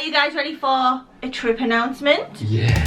you guys ready for a trip announcement? Yeah.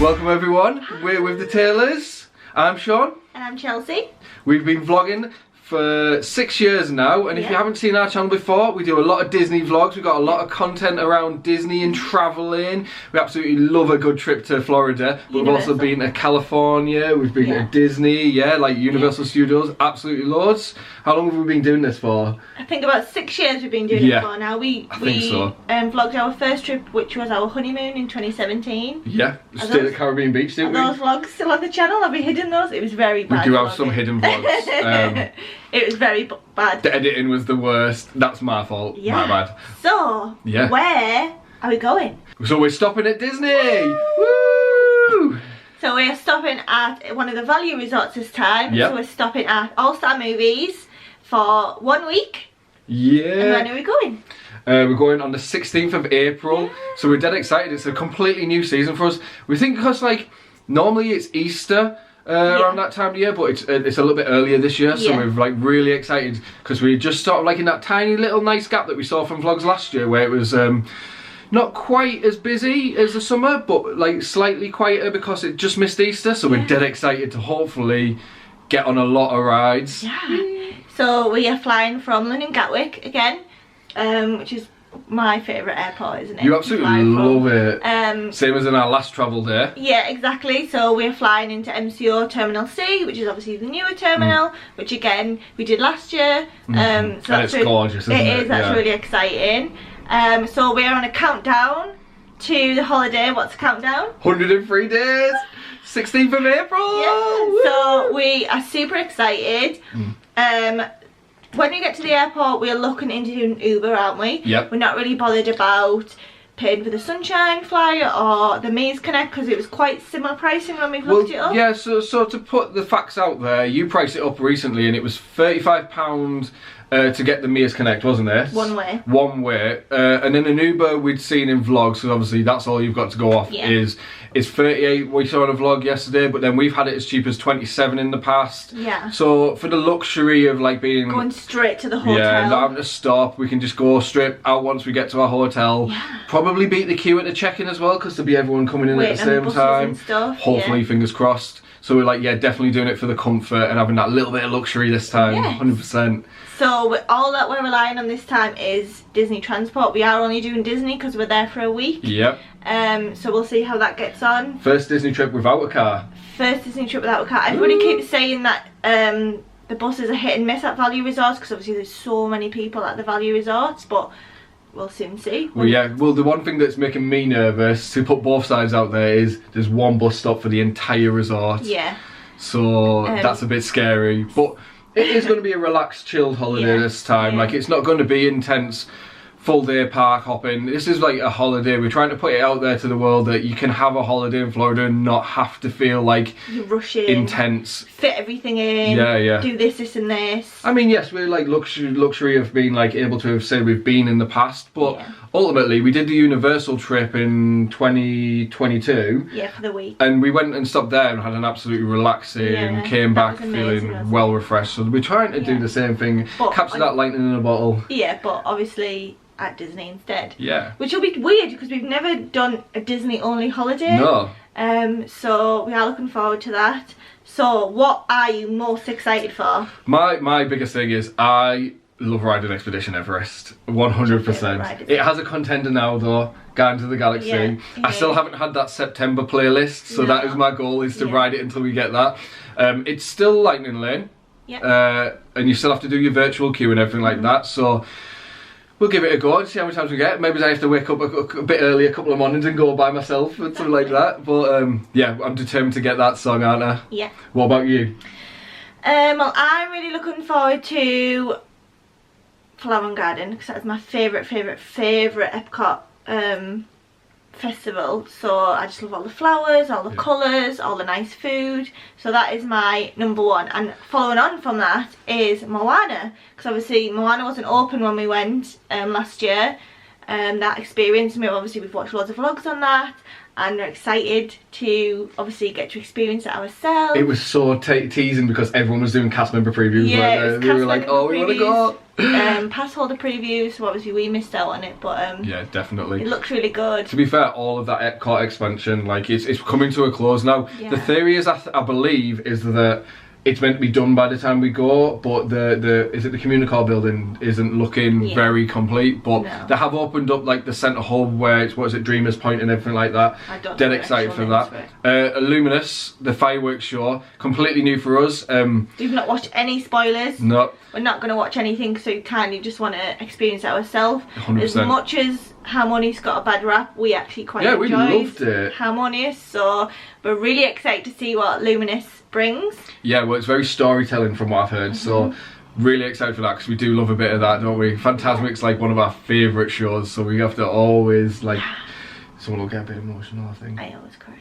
Welcome everyone, we're with the Taylors. I'm Sean. And I'm Chelsea. We've been vlogging for 6 years now, and if you haven't seen our channel before, we do a lot of Disney vlogs. We've got a lot of content around Disney and travelling. We absolutely love a good trip to Florida, but we've also been to California, we've been to Disney, like Universal Studios, absolutely loads. How long have we been doing this for? I think about 6 years we've been doing it for now. We vlogged our first trip, which was our honeymoon in 2017. Yeah, stayed at Caribbean Beach, didn't we? Are those vlogs still on the channel? Have we hidden those? It was very bad. We do have some hidden vlogs. It was very bad. The editing was the worst. That's my fault. My bad. So, where are we going? So we're stopping at Disney. Woo! So we're stopping at one of the value resorts this time. So we're stopping at All Star Movies for 1 week. Yeah. And when are we going? We're going on the 16th of April. So we're dead excited. It's a completely new season for us. We think because like normally it's Easter around that time of year, but it's a little bit earlier this year. So we're like really excited because we just sort of like in that tiny little nice gap that we saw from vlogs last year where it was not quite as busy as the summer, but like slightly quieter because it just missed Easter. So we're dead excited to hopefully get on a lot of rides. Yeah. So we are flying from London Gatwick again, which is my favourite airport, isn't it? You absolutely love it. Same as in our last travel day. Yeah, exactly. So we're flying into MCO Terminal C, which is obviously the newer terminal, which again we did last year. So and it's gorgeous, isn't it? It is. That's really exciting. So we're on a countdown to the holiday. What's the countdown? 103 days. 16th of April. Yeah. So we are super excited. When we get to the airport, we're looking into doing Uber, aren't we? Yep. We're not really bothered about paying for the Sunshine Flyer or the Maze Connect because it was quite similar pricing when we looked it up. Yeah, so to put the facts out there, you priced it up recently and it was £35 to get the Maze Connect, wasn't it? One way. One way. And then an Uber we'd seen in vlogs, because obviously that's all you've got to go off, is 38 we saw in a vlog yesterday, but then we've had it as cheap as 27 in the past. Yeah. So for the luxury of like being... going straight to the hotel. Yeah, not having to stop, we can just go straight out once we get to our hotel. Yeah. Probably beat the queue at the check-in as well, because there'll be everyone coming in at the same time. Hopefully, fingers crossed. So we're like, definitely doing it for the comfort and having that little bit of luxury this time, 100%. So all that we're relying on this time is Disney transport. We are only doing Disney because we're there for a week. Yep. So we'll see how that gets on. First Disney trip without a car. First Disney trip without a car. Everybody keeps saying that the buses are hit and miss at value resorts because obviously there's so many people at the value resorts, but we'll soon see. Well, the one thing that's making me nervous, to put both sides out there, is there's one bus stop for the entire resort. Yeah. So that's a bit scary. But it is going to be a relaxed, chilled holiday this time. Like, it's not going to be intense, full day park hopping. This is like a holiday. We're trying to put it out there to the world that you can have a holiday in Florida and not have to feel like you're rushing, intense, fit everything in, do this and this. I mean, yes, we're like luxury of being like able to have said we've been in the past, but ultimately we did the Universal trip in 2022. Yeah, for the week. And we went and stopped there and had an absolutely relaxing, came back feeling well refreshed. So we're trying to do the same thing, capture that lightning in a bottle. Yeah, but obviously at Disney instead. Yeah. Which will be weird because we've never done a Disney only holiday. No. So we are looking forward to that. So what are you most excited for? My biggest thing is I love riding Expedition Everest. 100%. It has a contender now though, Guardians of the Galaxy. I still haven't had that September playlist, so that is my goal, is to ride it until we get that. It's still Lightning Lane. And you still have to do your virtual queue and everything like that, so we'll give it a go and see how many times we get. Maybe I have to wake up a bit early a couple of mornings and go by myself and something like that. But yeah, I'm determined to get that song, aren't I? Yeah. What about you? Well, I'm really looking forward to Flower and Garden because that's my favourite Epcot festival, so I just love all the flowers, all the colours, all the nice food. So that is my number one. And following on from that is Moana, because obviously Moana wasn't open when we went last year. That experience, we've watched loads of vlogs on that, and we're excited to obviously get to experience it ourselves. It was so teasing because everyone was doing cast member previews. Yeah, we were like, oh, we want to go. Pass holder previews, so obviously we missed out on it, but yeah, definitely. It looks really good. To be fair, all of that Epcot expansion, like it's coming to a close now. Yeah. The theory is, I believe, is that it's meant to be done by the time we go, but the Communicore building isn't looking very complete. But they have opened up like the centre hub where it's Dreamers Point and everything like that. Dead excited for that. Illuminous, the fireworks show, completely new for us. We've not watched any spoilers. No. We're not going to watch anything, so you just want to experience it ourselves. 100%. As much as Harmonious got a bad rap, we actually quite enjoyed we loved it. Harmonious, so we're really excited to see what Luminous brings. Yeah, well, it's very storytelling from what I've heard, so really excited for that, because we do love a bit of that, don't we? Fantasmic's like one of our favourite shows, so we have to always like, someone will get a bit emotional, I think. I always cry.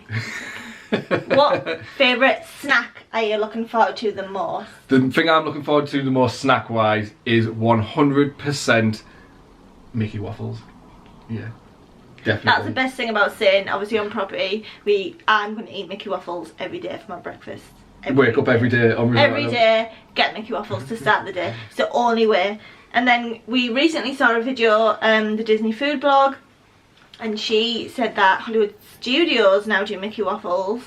What favourite snack are you looking forward to the most? The thing I'm looking forward to the most snack wise is 100% Mickey waffles. Yeah, definitely. That's the best thing about staying obviously on property. I'm going to eat Mickey waffles every day for my breakfast. Wake up every day. Every day, get Mickey waffles to start the day. It's the only way. And then we recently saw a video, the Disney food blog, and she said that Hollywood Studios now do Mickey waffles.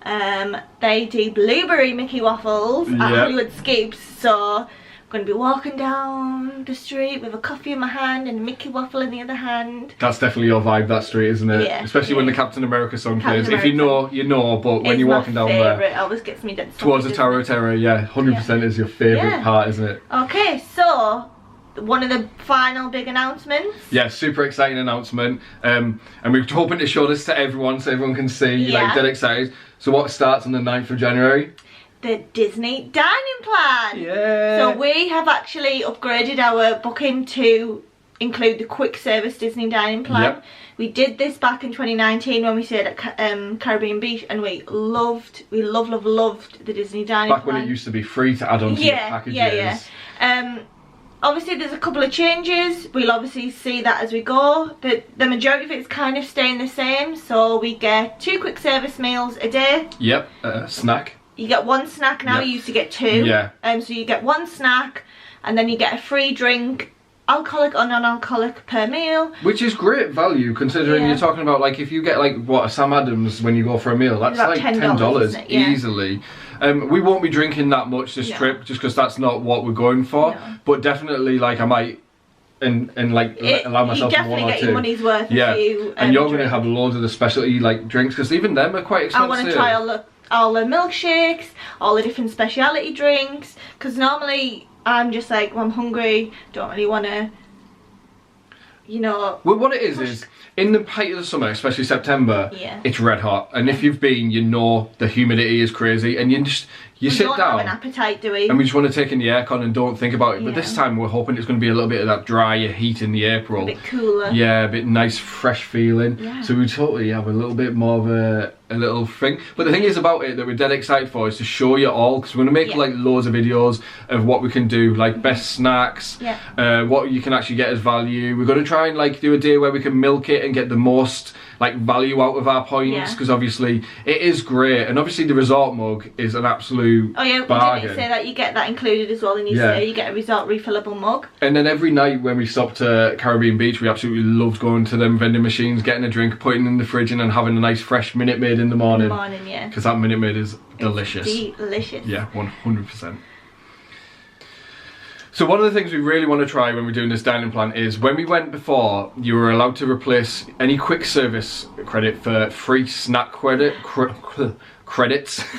They do blueberry Mickey waffles at Hollywood Scoops, so I'm going to be walking down the street with a coffee in my hand and a Mickey waffle in the other hand. That's definitely your vibe, that street, isn't it? Yeah. Especially when the Captain America song plays. If you know, you know, but when you're walking down there, it always gets me dead. Towards the Tower of Terror, 100% is your favourite part, isn't it? Okay, so one of the final big announcements. Yeah, super exciting announcement. And we're hoping to show this to everyone so everyone can see, like, dead excited. So what starts on the 9th of January? The Disney dining plan. Yeah. So we have actually upgraded our booking to include the quick service Disney dining plan. Yep. We did this back in 2019 when we stayed at Caribbean Beach, and we loved the Disney dining plan. Back when it used to be free to add on to your packages. Obviously there's a couple of changes. We'll obviously see that as we go, but the majority of it is kind of staying the same. So we get 2 quick service meals a day. Yep, snack. You get 1 snack now, you used to get 2. Yeah. So you get 1 snack, and then you get a free drink, alcoholic or non-alcoholic, per meal. Which is great value, considering you're talking about, like, if you get, like, what, a Sam Adams when you go for a meal, that's like $10 easily. We won't be drinking that much this trip, just because that's not what we're going for. No. But definitely, like, I might allow myself to 1 or 2. You definitely get your money's worth. Yeah, and you're going to have loads of the specialty like drinks, because even them are quite expensive. I want to try all the milkshakes, all the different speciality drinks, because normally I'm just like, well, I'm hungry, don't really want to, you know. Well, what it is in the height of the summer, especially September, it's red hot, and if you've been, you know, the humidity is crazy, and you sit down. We don't have an appetite, do we? And we just want to take in the aircon and don't think about it. But this time we're hoping it's going to be a little bit of that drier heat in the April. A bit cooler. Yeah, a bit nice, fresh feeling. Yeah. So we totally have a little bit more of a little thing. But the thing is about it that we're dead excited for is to show you all, because we're going to make like loads of videos of what we can do, like best snacks, what you can actually get as value. We're going to try and like do a day where we can milk it and get the most like value out of our points, because obviously it is great, and obviously the resort mug is an absolute bargain. Didn't say that you get that included as well in your stay. You get a resort refillable mug. And then every night when we stopped at Caribbean Beach, we absolutely loved going to them vending machines, getting a drink, putting it in the fridge, and then having a nice fresh Minute Maid in the morning. Because that Minute Maid is delicious. It's delicious. Yeah, 100%. So one of the things we really want to try when we're doing this dining plan is, when we went before, you were allowed to replace any quick service credit for free snack credits.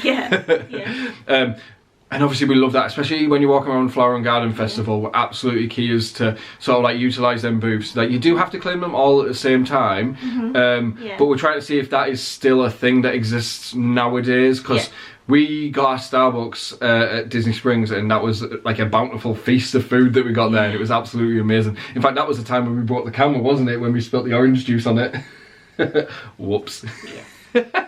Yeah. And obviously we love that, especially when you're walking around Flower and Garden Festival. We're absolutely key is to sort of like utilise them booths. Like, you do have to claim them all at the same time, but we're trying to see if that is still a thing that exists nowadays, because we got our Starbucks at Disney Springs, and that was like a bountiful feast of food that we got there, and it was absolutely amazing. In fact, that was the time when we brought the camera, wasn't it, when we spilt the orange juice on it? Whoops. Yeah.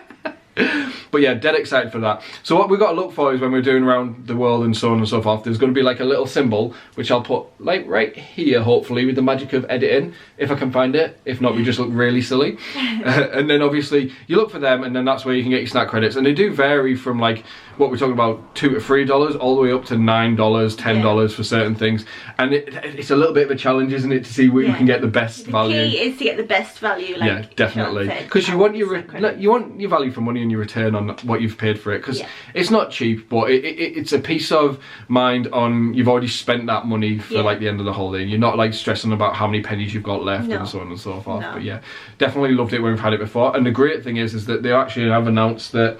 But yeah, dead excited for that. So what we've got to look for is when we're doing around the world and so on and so forth, there's going to be like a little symbol, which I'll put like right here, hopefully, with the magic of editing, if I can find it. If not, we just look really silly. And then obviously you look for them, and then that's where you can get your snack credits. And they do vary from like what we're talking about, $2 to $3, all the way up to $9, $10 for certain things. And it's a little bit of a challenge, isn't it, to see where you can get the best value. The key is to get the best value. Like, yeah, definitely. Because you want your value for money and your return on what you've paid for it. Because it's not cheap, but it's a peace of mind on you've already spent that money for like the end of the holiday. You're not like stressing about how many pennies you've got left and so on and so forth. But yeah, definitely loved it when we've had it before. And the great thing is that they actually have announced that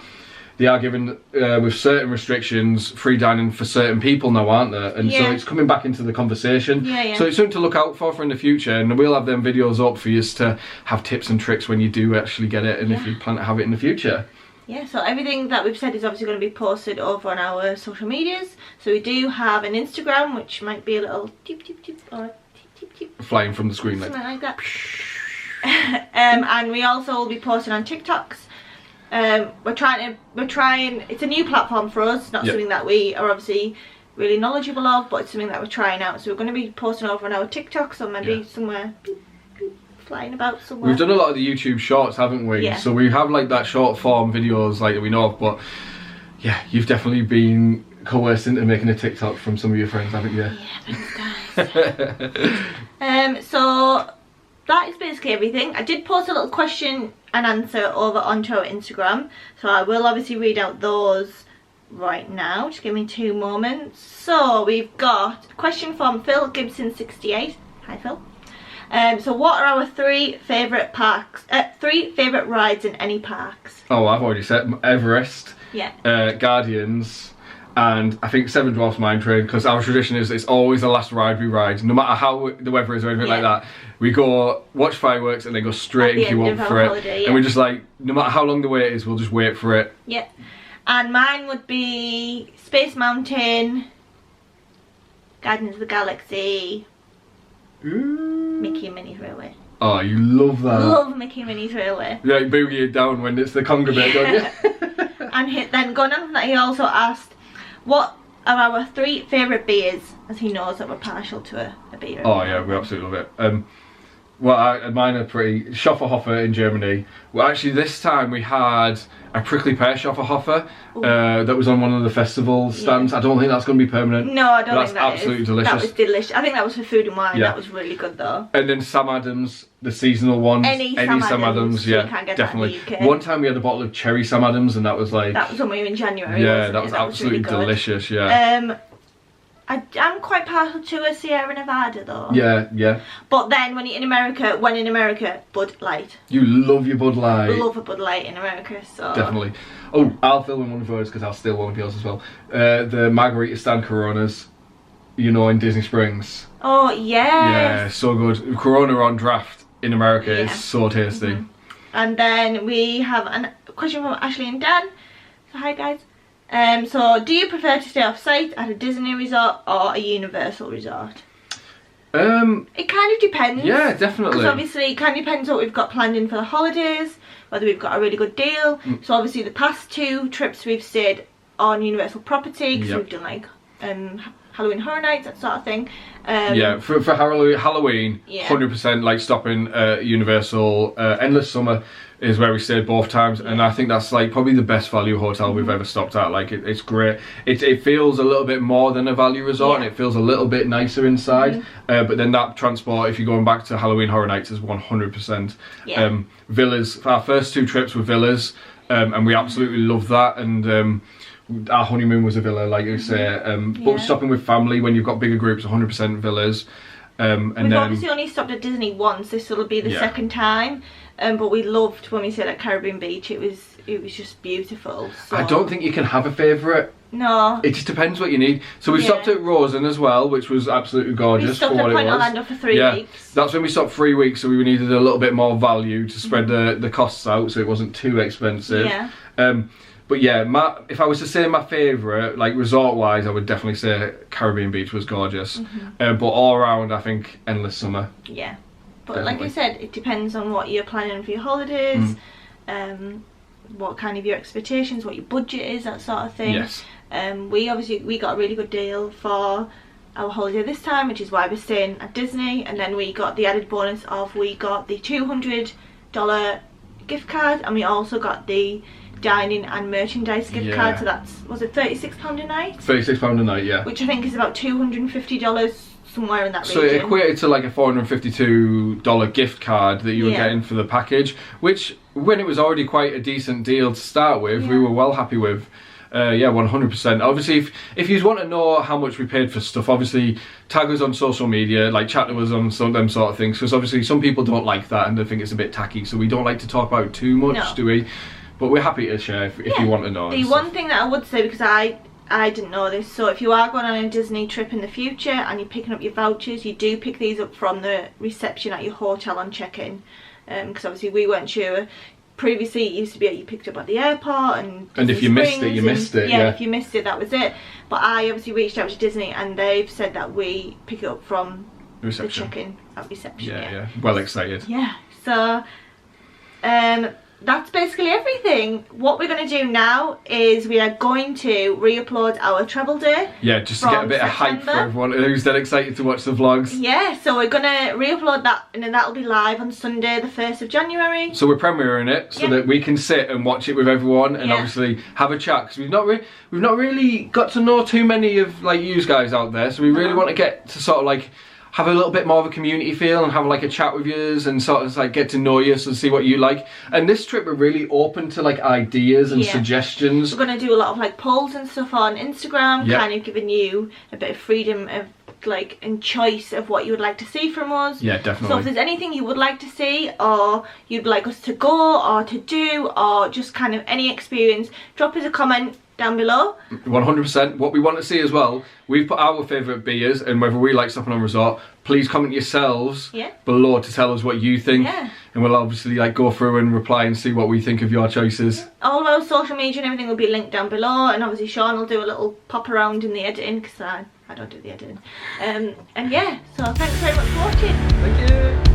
they are giving, with certain restrictions, free dining for certain people now, aren't they? And so it's coming back into the conversation. So it's something to look out for in the future, and we'll have them videos up for you to have tips and tricks when you do actually get it, and if you plan to have it in the future. Yeah, so everything that we've said is obviously going to be posted over on our social medias. So we do have an Instagram, which might be a little tip or tip flying from the screen, something like that. And we also will be posting on TikToks. We're trying, it's a new platform for us, not something that we are obviously really knowledgeable of, but it's something that we're trying out. So we're going to be posting over on our TikToks, or maybe somewhere flying about somewhere. We've done a lot of the YouTube shorts, haven't we? So we have like that short form videos like that we know of, but yeah, you've definitely been coerced into making a TikTok from some of your friends, haven't you? Yeah, thanks guys. So that is basically everything. I did post a little question and answer over onto our Instagram, so I will obviously read out those right now. Just give me 2 moments. So we've got a question from Phil Gibson 68. Hi Phil. So what are our 3 favourite parks, 3 favourite rides in any parks? Oh, I've already said Everest, Guardians, and I think Seven Dwarfs Mine Train, because our tradition is it's always the last ride we ride, no matter how the weather is or anything like that. We go watch fireworks and then go straight and queue up for it. And we're just like, no matter how long the wait is, we'll just wait for it. Yeah. And mine would be Space Mountain, Guardians of the Galaxy, Mickey and Minnie's Railway. Oh, you love that. Love Mickey and Minnie's Railway. Yeah, you boogie it down when it's the conga bit, don't you? And then going on from that, he also asked, what are our 3 favourite beers, as he knows that we're partial to a beer. Oh yeah, we absolutely love it. Well, mine are pretty Schofferhofer in Germany. Well, actually, this time we had a prickly pear Schofferhofer that was on one of the festival stands. I don't think that's going to be permanent. No, I don't think that is. That's absolutely delicious. That was delicious. I think that was for food and wine. That was really good though. And then Sam Adams, the seasonal ones. Any Sam Adams, yeah, you can't get definitely. That in the UK. One time we had a bottle of cherry Sam Adams, and that was like. That was when we were in January. Yeah, that was absolutely delicious. Yeah. I'm quite partial to a Sierra Nevada though. Yeah, yeah. But then when in America, Bud Light. You love your Bud Light. I love a Bud Light in America, so. Definitely. Oh, I'll fill in one of yours because I'll steal one of yours as well. The Margarita stand Coronas, you know, in Disney Springs. Oh, yeah. Yeah, so good. Corona on draft in America is so tasty. And then we have a question from Ashley and Dan. So hi guys. So do you prefer to stay off site at a Disney resort or a Universal resort? It kind of depends. Yeah, definitely. Because obviously it kind of depends what we've got planned in for the holidays, whether we've got a really good deal. So obviously the past 2 trips we've stayed on Universal property, because we've done like Halloween Horror Nights, that sort of thing. Yeah, for Halloween, 100% like stopping Universal. Endless Summer is where we stayed both times, and I think that's like probably the best value hotel we've ever stopped at. Like it's great. It feels a little bit more than a value resort, and it feels a little bit nicer inside. But then that transport, if you're going back to Halloween Horror Nights, is 100%. Villas. Our first 2 trips were villas, and we absolutely loved that. And our honeymoon was a villa, like you say. But stopping with family when you've got bigger groups, 100% villas. And we've obviously only stopped at Disney once. This will be the second time. But we loved when we stayed at Caribbean Beach. It was just beautiful. So. I don't think you can have a favourite. No. It just depends what you need. So we stopped at Rosen as well, which was absolutely gorgeous. We stopped at Point Orlando for 3 weeks. That's when we stopped 3 weeks, so we needed a little bit more value to spread the costs out, so it wasn't too expensive. Yeah. But yeah, if I was to say my favourite, like resort-wise, I would definitely say Caribbean Beach was gorgeous. But all around, I think Endless Summer. Yeah. But like I said, it depends on what you're planning for your holidays, what kind of your expectations, what your budget is, that sort of thing. Yes. We got a really good deal for our holiday this time, which is why we're staying at Disney, and then we got the added bonus of we got the $200 gift card, and we also got the dining and merchandise gift card, so that's, was it £36 a night? £36 a night, yeah. Which I think is about $250 somewhere in that region. So it equated to like a $452 gift card that you were getting for the package, which when it was already quite a decent deal to start with, we were well happy with. Yeah, 100%. Obviously, if you want to know how much we paid for stuff, obviously tag us on social media, like chat to us on some of them sort of things, because obviously some people don't like that and they think it's a bit tacky, so we don't like to talk about it too much, do we? But we're happy to share if you want to know. The one thing that I would say, because I didn't know this, so if you are going on a Disney trip in the future and you're picking up your vouchers, you do pick these up from the reception at your hotel on check-in, because obviously we weren't sure. Previously it used to be you picked up at the airport, and if you missed it, you missed it. Yeah, if you missed it, that was it. But I obviously reached out to Disney and they've said that we pick it up from the check-in at reception. Yeah. Well excited. Yeah, so that's basically everything. What we're going to do now is we are going to re-upload our travel day. Yeah, just to get a bit of hype for everyone who's then excited to watch the vlogs. Yeah, so we're going to re-upload that, and then that'll be live on Sunday the 1st of January. So we're premiering it so that we can sit and watch it with everyone and obviously have a chat, because we've not really got to know too many of like you guys out there, so we really want to get to sort of like have a little bit more of a community feel and have like a chat with yous and sort of like get to know you and see what you like. And this trip we're really open to like ideas and suggestions. We're going to do a lot of like polls and stuff on Instagram, kind of giving you a bit of freedom of like and choice of what you would like to see from us. Yeah, definitely. So if there's anything you would like to see, or you'd like us to go or to do, or just kind of any experience, drop us a comment down below. 100%. What we want to see as well, we've put our favourite beers and whether we like stopping on resort. Please comment yourselves below to tell us what you think, and we'll obviously like go through and reply and see what we think of your choices. All of our social media and everything will be linked down below, and obviously Sean will do a little pop around in the editing, because I don't do the editing. And yeah, so thanks very much for watching. Thank you.